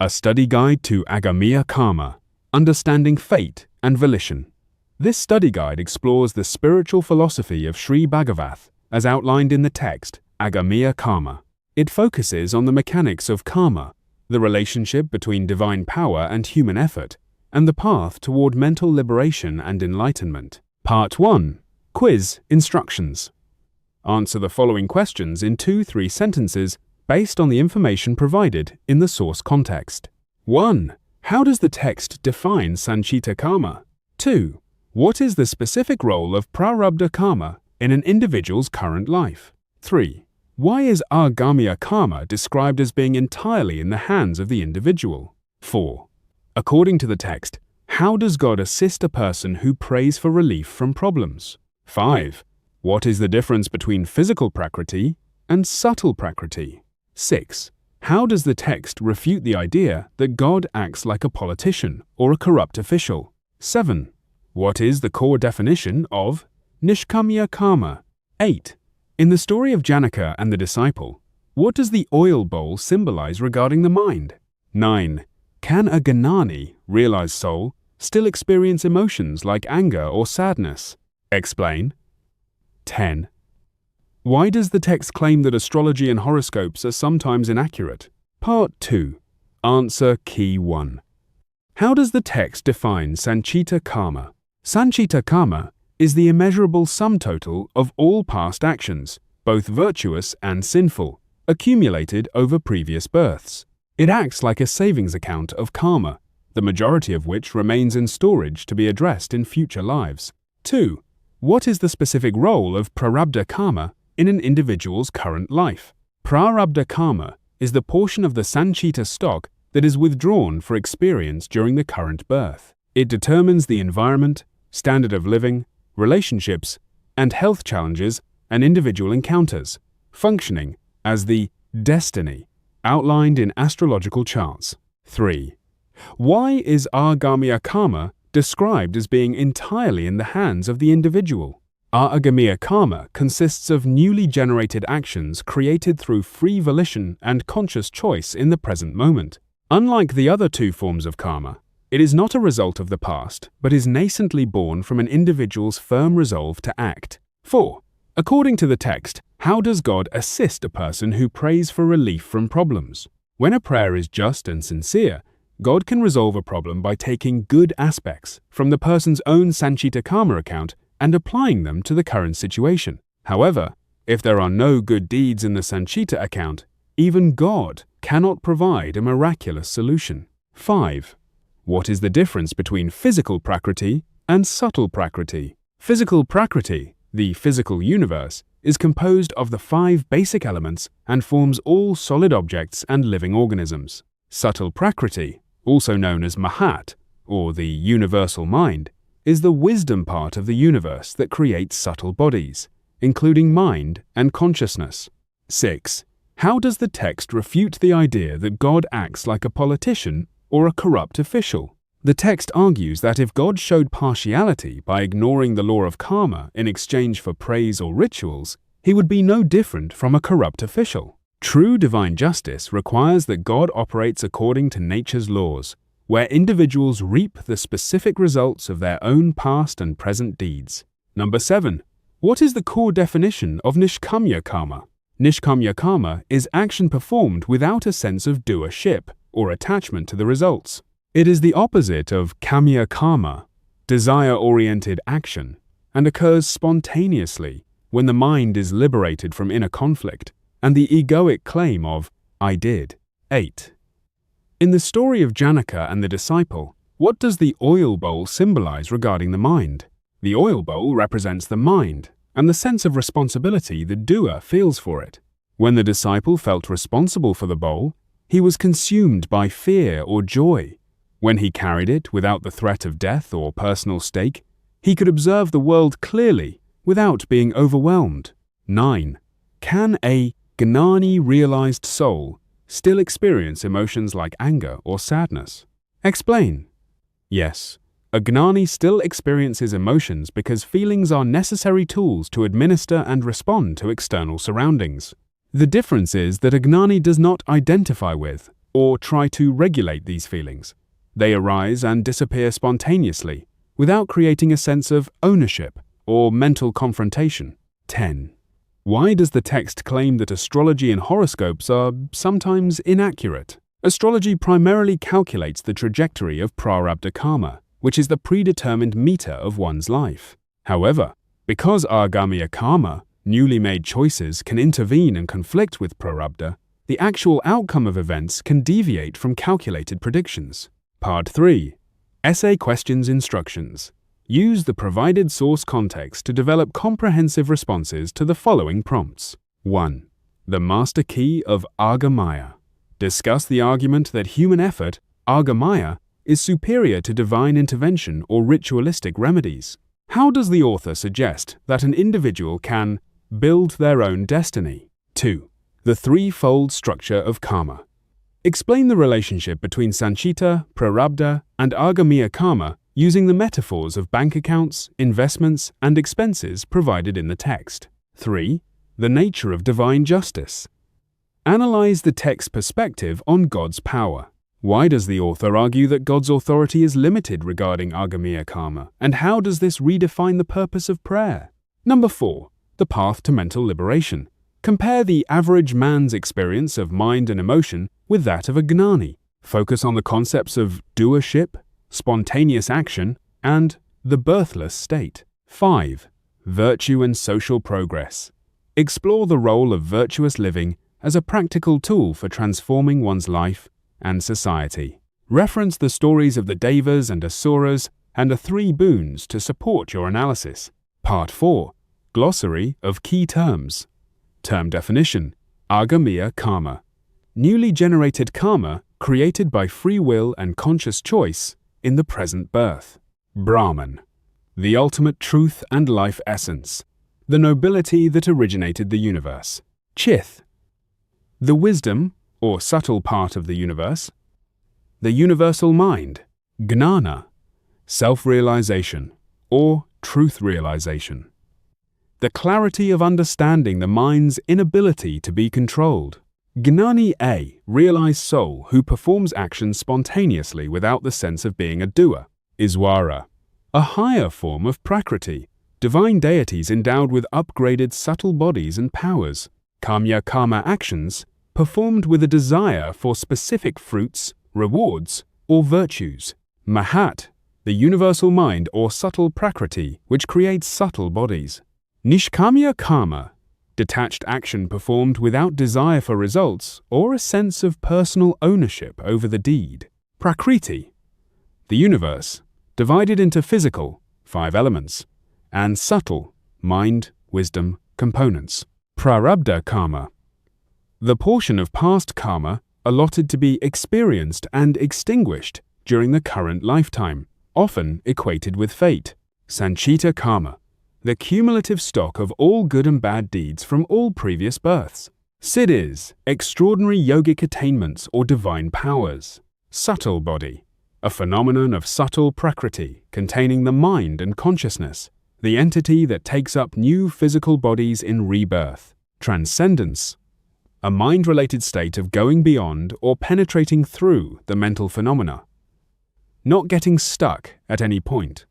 A study guide to Agamiya karma, understanding fate and volition. This study guide explores the spiritual philosophy of Sri Bhagavath as outlined in the text Agamiya karma. It focuses on the mechanics of karma, the relationship between divine power and human effort, and the path toward mental liberation and enlightenment. Part 1. Quiz Instructions. Answer the following questions in 2-3 sentences based on the information provided in the source context. 1. How does the text define Sanchita karma? 2. What is the specific role of prarabdha karma in an individual's current life? 3. Why is Agamiya karma described as being entirely in the hands of the individual? 4. According to the text, how does God assist a person who prays for relief from problems? 5. What is the difference between physical prakriti and subtle prakriti? 6. How does the text refute the idea that God acts like a politician or a corrupt official? 7. What is the core definition of Nishkamya karma? 8. In the story of Janaka and the disciple, what does the oil bowl symbolize regarding the mind? 9. Can a Gnani, realized soul, still experience emotions like anger or sadness? Explain. 10. Why does the text claim that astrology and horoscopes are sometimes inaccurate? Part 2. Answer Key 1. How does the text define Sanchita karma? Sanchita karma is the immeasurable sum total of all past actions, both virtuous and sinful, accumulated over previous births. It acts like a savings account of karma, the majority of which remains in storage to be addressed in future lives. 2. What is the specific role of prarabdha karma in an individual's current life? Prarabdha karma is the portion of the Sanchita stock that is withdrawn for experience during the current birth. It determines the environment, standard of living, relationships, and health challenges an individual encounters, functioning as the destiny outlined in astrological charts. 3. Why is Agamiya karma described as being entirely in the hands of the individual? Agamiya karma consists of newly generated actions created through free volition and conscious choice in the present moment. Unlike the other two forms of karma, it is not a result of the past, but is nascently born from an individual's firm resolve to act. 4. According to the text, how does God assist a person who prays for relief from problems? When a prayer is just and sincere, God can resolve a problem by taking good aspects from the person's own Sanchita karma account and applying them to the current situation. However, if there are no good deeds in the Sanchita account, even God cannot provide a miraculous solution. 5. What is the difference between physical prakriti and subtle prakriti? Physical prakriti, the physical universe, is composed of the 5 basic elements and forms all solid objects and living organisms. Subtle prakriti, also known as Mahat, or the universal mind, is the wisdom part of the universe that creates subtle bodies, including mind and consciousness. 6. How does the text refute the idea that God acts like a politician or a corrupt official? The text argues that if God showed partiality by ignoring the law of karma in exchange for praise or rituals, he would be no different from a corrupt official. True divine justice requires that God operates according to nature's laws, where individuals reap the specific results of their own past and present deeds. Number 7. What is the core definition of Nishkamya karma? Nishkamya karma is action performed without a sense of doership or attachment to the results. It is the opposite of kamya karma, desire-oriented action, and occurs spontaneously when the mind is liberated from inner conflict and the egoic claim of I did. 8. In the story of Janaka and the disciple, what does the oil bowl symbolize regarding the mind? The oil bowl represents the mind and the sense of responsibility the doer feels for it. When the disciple felt responsible for the bowl, he was consumed by fear or joy. When he carried it without the threat of death or personal stake, he could observe the world clearly without being overwhelmed. 9. Can a Gnani realized soul still experience emotions like anger or sadness? Explain. Yes, a Gnani still experiences emotions because feelings are necessary tools to administer and respond to external surroundings. The difference is that a Gnani does not identify with or try to regulate these feelings. They arise and disappear spontaneously, without creating a sense of ownership or mental confrontation. 10. Why does the text claim that astrology and horoscopes are sometimes inaccurate? Astrology primarily calculates the trajectory of prarabdha karma, which is the predetermined meter of one's life. However, because Agamiya karma, newly made choices, can intervene and conflict with prarabdha, the actual outcome of events can deviate from calculated predictions. Part 3. Essay Questions Instructions. Use the provided source context to develop comprehensive responses to the following prompts. 1. The master key of Agamiya. Discuss the argument that human effort, Agamiya, is superior to divine intervention or ritualistic remedies. How does the author suggest that an individual can build their own destiny? 2. The threefold structure of karma. Explain the relationship between sanchita, prarabdha, and Agamiya karma using the metaphors of bank accounts, investments, and expenses provided in the text. 3. The nature of divine justice. Analyze the text's perspective on God's power. Why does the author argue that God's authority is limited regarding Agamiya karma, and how does this redefine the purpose of prayer? Number 4. The path to mental liberation. Compare the average man's experience of mind and emotion with that of a gnani. Focus on the concepts of doership, spontaneous action, and the birthless state. 5. Virtue and social progress. Explore the role of virtuous living as a practical tool for transforming one's life and society. Reference the stories of the Devas and Asuras and the three boons to support your analysis. Part 4. Glossary of key terms. Term definition: Agamiya karma. Newly generated karma created by free will and conscious choice in the present birth. Brahman. The ultimate truth and life essence. The nobility that originated the universe. Chith. The wisdom, or subtle part of the universe. The universal mind. Gnana. Self-realization, or truth realization. The clarity of understanding the mind's inability to be controlled. Gnani A, realized soul who performs actions spontaneously without the sense of being a doer. Iswara, a higher form of Prakriti, divine deities endowed with upgraded subtle bodies and powers. Kamya karma actions, performed with a desire for specific fruits, rewards, or virtues. Mahat, the universal mind or subtle Prakriti, which creates subtle bodies. Nishkamya karma, detached action performed without desire for results or a sense of personal ownership over the deed. Prakriti, the universe, divided into physical, 5 elements, and subtle, mind, wisdom, components. Prarabdha karma, the portion of past karma allotted to be experienced and extinguished during the current lifetime, often equated with fate. Sanchita karma, the cumulative stock of all good and bad deeds from all previous births. Siddhis, extraordinary yogic attainments or divine powers. Subtle body, a phenomenon of subtle Prakriti containing the mind and consciousness, the entity that takes up new physical bodies in rebirth. Transcendence, a mind-related state of going beyond or penetrating through the mental phenomena, not getting stuck at any point.